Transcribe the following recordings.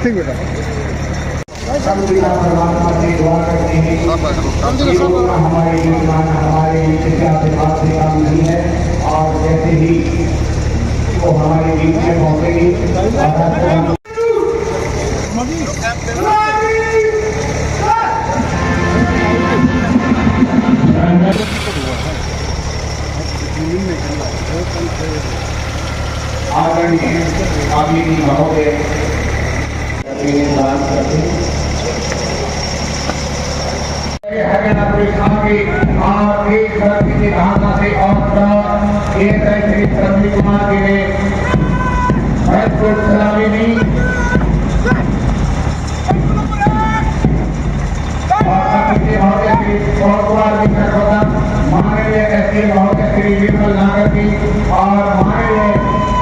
ठीक बेटा परमात्मा से दुआ करते हैं हमारे विद्वान हमारे आशीर्वाद से काम नहीं है। और जैसे ही वो हमारे बीच में पहुंचेगी आदरणीय कामिनी महोदय दान करते हैं। हरियाणा पुलिस आगे और एक तरफ की धारणा से और एक श्री प्रवीण कुमार जी ने महत्वपूर्ण सलामी दी महोदय श्री पवन कुमार जी का माननीय एसपी महोदय श्री विमल नागर जी और माननीय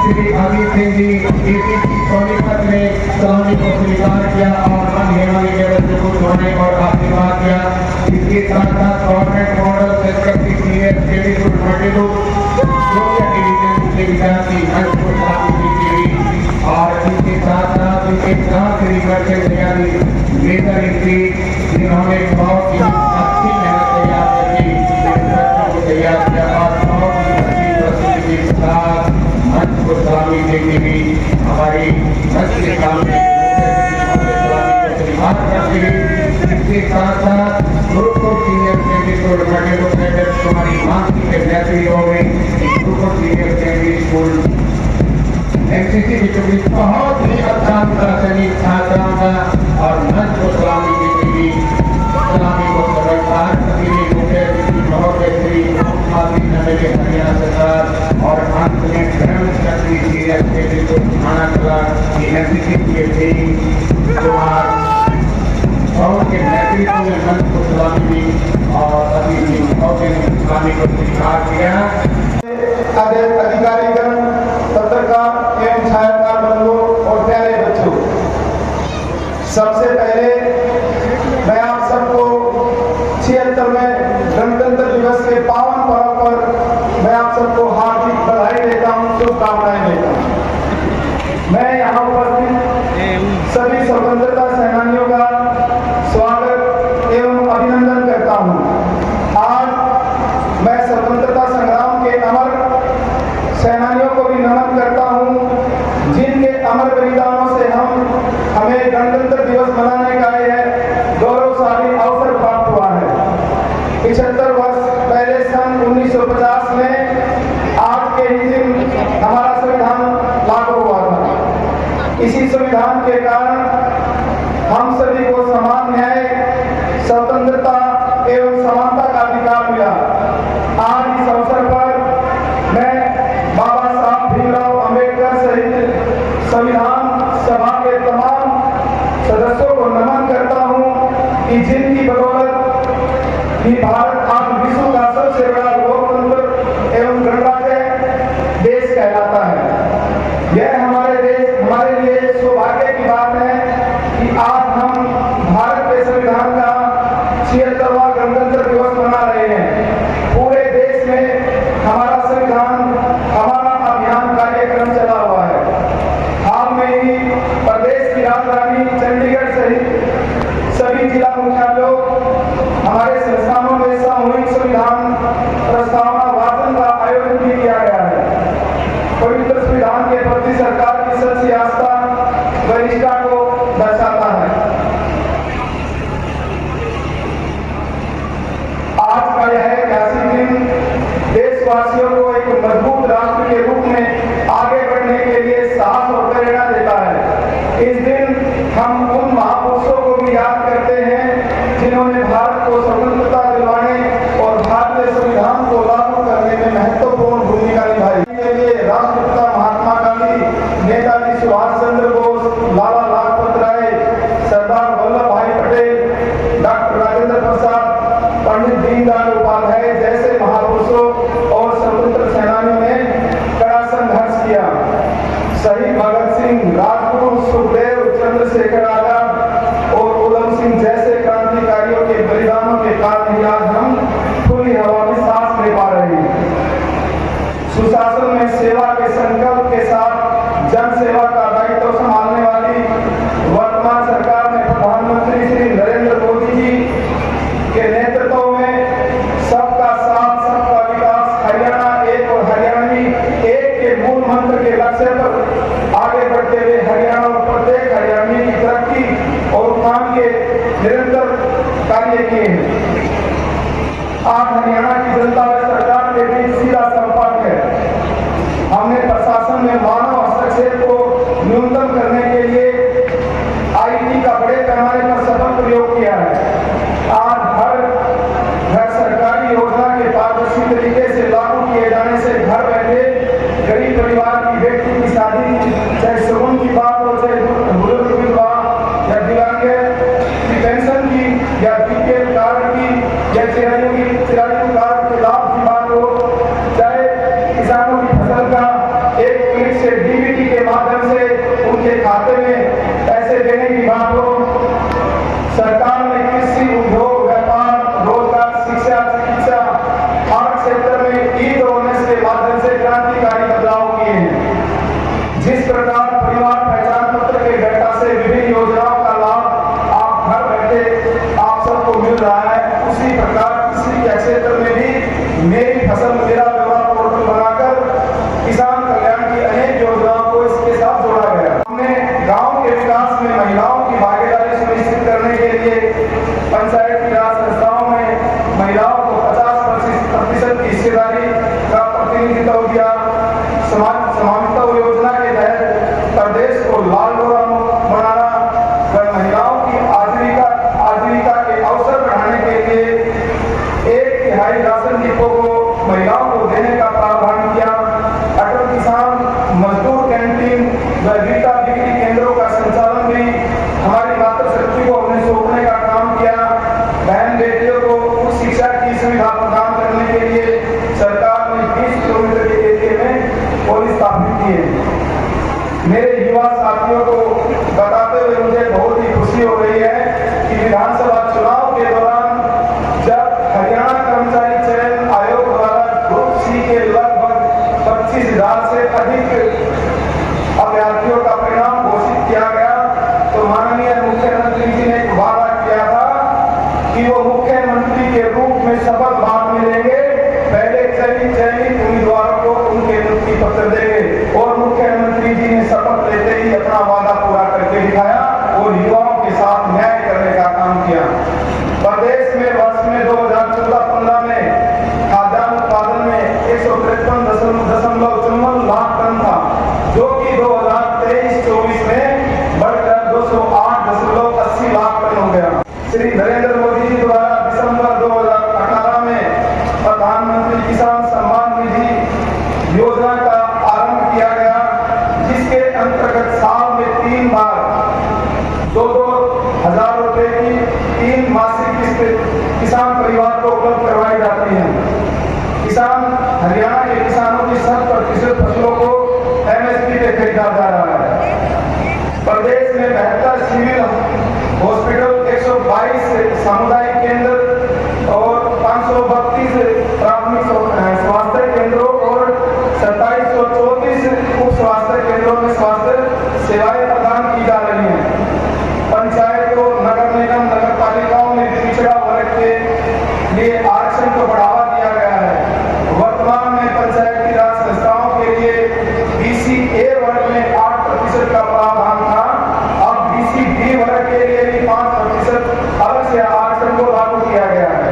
श्री अमित सिंह जी एसीपी सोनीपत ने सलामी को स्वीकार किया और हेमाली व्यवस्था को जोड़ने और आशीर्वाद दिया। इसके साथ साथ government model secretary senior KD group 22 junior division के विद्यार्थी मंच को सलामी दी गई और इसके साथ श्री मर्चेंट यानी मेजर इंट्री जिन्होंने बहुत ही अच्छी मेहनत तैयार किया और बहुत ही अच्छी प्रस्तुति के साथ मंच को सलामी देने की हमारी मंच के सामने इसके साथ साथ गुरुकुल सीनियर सेकेंडरी स्कूल तुम्हारी मानसिक बेहतरी हो गई। Gurukul senior secondary school NCC की बहुत ही अच्छा सैनिक छात्राओं का और मंच को सलामी देने की सलामी को सरकार महोदय श्री हरियाणा सरकार और अंत में धर्म शक्ति सीनियर सेकेंडरी स्कूल थाना कला की एनसीसी के टीम कुमार और के नेतृत्व में मंच को सलामी दी और सभी महोदय ने सलामी को स्वीकार किया। अधिकारीगण, पत्रकार एवं छायाकार बंधुओं और प्यारे बच्चों, सबसे पहले मैं आप सबको 76वें गणतंत्र दिवस के पावन पर्व पर मैं आप सबको हार्दिक बधाई देता हूं, शुभकामनाएं देता हूं। मैं यहाँ उपस्थित सभी स्वतंत्रता सेनानियों का स्वागत एवं अभिनंदन करता हूं। आज मैं स्वतंत्रता संग्राम के अमर सेनानियों को भी नमन करता हूं, जिनके अमर बलिदानों से हमें गणतंत्र दिवस मनाने का यह गौरवशाली अवसर प्राप्त हुआ है। 75 वर्ष पहले सन 1950 में आज के ही दिन हमारा संविधान लागू हुआ था। इसी संविधान के कारण हम सभी को समान न्याय, स्वतंत्रता एवं समानता का अधिकार मिला। आज इस अवसर पर मैं बाबा साहब भीमराव अंबेडकर सहित संविधान सभा के तमाम सदस्यों को नमन करता हूं कि जिनकी बदौलत ही भारत आज विश्व का सबसे बड़ा लोकतंत्र एवं गणराज्य देश कहलाता है। यह हमारे लिए सौभाग्य की बात है कि आज हम भारत के संविधान का 76वां गणतंत्र दिवस मना रहे हैं। पूरे देश में हमारा संविधान, हमारा अभियान कार्यक्रम चला हुआ है। हाल में ही प्रदेश की राजधानी चंडीगढ़ सहित सभी जिला मुख्यालयों हमारे संस्थानों में सामूहिक संविधान प्रस्तावना वाचन का आयोजन भी किया गया है। पवित्र संविधान के प्रति सरकार की सच्ची आस्था व निष्ठा को दर्शाता है। आज का यह ऐतिहासिक दिन देशवासियों को एक मजबूत राष्ट्र के रूप में आगे बढ़ने के लिए साहस और प्रेरणा देता है। इस दिन हम उन महापुरुषों को भी याद करते हैं जिन्होंने भारत को स्वतंत्रता दिलवाने और भारतीय संविधान को लागू करने में महत्वपूर्ण भूमिका निभाई। के लिए राष्ट्रपिता महात्मा गांधी, नेताजी सुभाष चंद्र बोस, लाला लाजपत राय, सरदार वल्लभ भाई पटेल, डॉक्टर राजेंद्र प्रसाद, पंडित दीनदयाल उपाध्याय जैसे महापुरुषों और स्वतंत्र सेनानियों ने कड़ा संघर्ष किया। शहीद भगत सिंह, राजगुरु, सुखदेव, चंद्रशेखर आजाद और उधम सिंह जैसे क्रांतिकारियों के बलिदानों के कारण ही आज हम खुली हवा में सांस ले पा रहे हैं। सुशासन में सेवा के संकल्प के साथ जन सेवा का दायित्व संभालने वाली वर्तमान न्यूनतम करने के लिए IT का बड़े पैमाने पर सफल प्रयोग किया है। आज हर घर सरकारी योजना के पारदर्शी तरीके से लागू किए जाने से घर बैठे गरीब परिवार की बेटी की शादी, चाहे सुगुन की बात हो, चाहे बुजुर्ग विधवा या दिव्यांग की पेंशन की या BPL कार्ड की या चिरायु कार्ड के लाभ की बात हो, चाहे किसानों की फसल का एक क्लिक से DBT के माध्यम से उनके खाते में पैसे देने की बात हो, सरकार ने कृषि, उद्योग, व्यापार, रोजगार, शिक्षा, चिकित्सा, हर क्षेत्र में ई-गवर्नेंस के माध्यम से क्रांतिकारी बदलाव किए हैं। जिस प्रकार परिवार पहचान पत्र के डाटा से विभिन्न योजनाओं का लाभ आप घर बैठे आप सबको मिल रहा है, उसी प्रकार कृषि के क्षेत्र में भी मेरी फसल मेरा ब्यौरा पोर्टल बनाकर किसान कल्याण की अनेक योजनाओं को इसके साथ जोड़ा गया। हमने गांव के विकास में महिलाओं की भागीदारी सुनिश्चित करने के लिए पंचायती राज संस्थाओं में महिलाओं को 50% की हिस्सेदारी का प्रतिनिधित्व दिया। समानता योजना के तहत प्रदेश को लाल डोरा बनाना व महिलाओं की आजीविका के अवसर बढ़ाने के लिए 1/3 राशन डिपो को महिलाओं को देने का प्रावधान किया। अटल किसान मजदूर कैंटीन व रीता बिक्री केंद्रों का संचालन भी हमारी मातृशक्ति को हमने सौंपने का काम किया। बहन बेटियों को उच्च शिक्षा की सुविधा प्रदान करने के लिए सरकार ने 20 किलोमीटर के एरिया में कॉलेज स्थापित किए। मेरे युवा साथियों को बताते हुए मुझे बहुत ही खुशी हो रही है कि विधानसभा चुनाव के दौरान जब हरियाणा कर्मचारी चयन आयोग द्वारा ग्रुप C के लगभग 25,000 से अधिक अभ्यर्थियों का परिणाम घोषित किया गया, तो माननीय मुख्यमंत्री जी ने वादा किया था कि वो मुख्यमंत्री के रूप में शपथ बाद में लेंगे, पहले चयनित उम्मीदवारों को उनके नियुक्ति पत्र देंगे। और मुख्यमंत्री जी ने शपथ लेते ही अपना वादा पूरा करके दिखाया और युवाओं के साथ न्याय करने का काम किया। प्रदेश में वर्ष में 2014-15 में खाद्यान्न उत्पादन में 153.54 लाख टन था, जो कि 2023-24 में बढ़कर 208.80 लाख टन हो गया। श्री नरेंद्र मोदी जी द्वारा दिसंबर 2018 में प्रधानमंत्री किसान सम्मान निधि योजना का आरंभ किया गया, जिसके अंतर्गत साल में 3 बार 2-2 हजार रुपए की 3 मासिक किस्त किसान परिवार को उपलब्ध करवाई जाती है। किसान हरियाणा के किसानों की 60% फसलों को MSP पे खरीदा जा रहा है। प्रदेश में 72 सिविल हॉस्पिटल, 122 सामुदायिक केंद्र और 532 प्राथमिक स्वास्थ्य केंद्रों और 2734 उप स्वास्थ्य केंद्रों में स्वास्थ्य सेवाएं प्रदान की जा रही हैं। पंचायतों, नगर निगम, नगर पालिकाओं में पिछड़ा वर्ग के लिए आरक्षण को बढ़ावा दिया गया है। वर्तमान में पंचायती राज संस्थाओं के लिए BC A वर्ग में 8% का प्रावधान था, अब BC B वर्ग के लिए भी 5% अलग से आरक्षण को लागू किया गया है।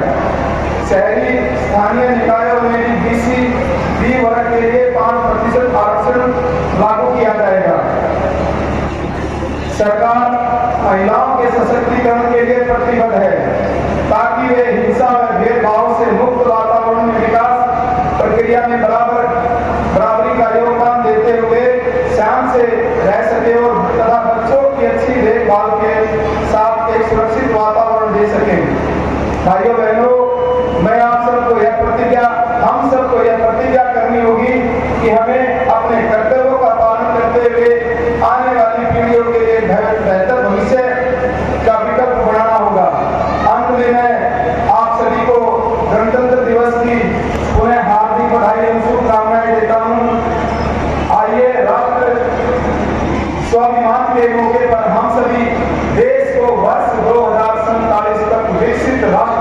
शहरी स्थानीय निकायों में भी BC B वर्ग के लिए 5% आरक्षण लागू किया जाएगा। सरकार महिलाओं के सशक्तिकरण के लिए प्रतिबद्ध है, ताकि वे हिंसा व भेदभाव से मुक्त वातावरण में विकास प्रक्रिया में बराबरी का योगदान देते हुए शान से रह सके और तथा बच्चों की अच्छी देखभाल के साथ एक सुरक्षित वातावरण दे सके। भाइयों बहनों, मैं आप सबको हम सबको यह प्रतिज्ञा करनी होगी कि हमें अपने कर्तव्यों का पालन करते हुए आने वाली पीढ़ियों के लिए बेहतर भविष्य का विकल्प बनाना होगा। अंत में मैं आप सभी को गणतंत्र दिवस की पुनः हार्दिक बधाई एवं शुभकामनाएं देता हूँ। आइए राष्ट्र स्वाभिमान के मौके पर हम सभी देश को वर्ष 2047 तक विकसित राष्ट्र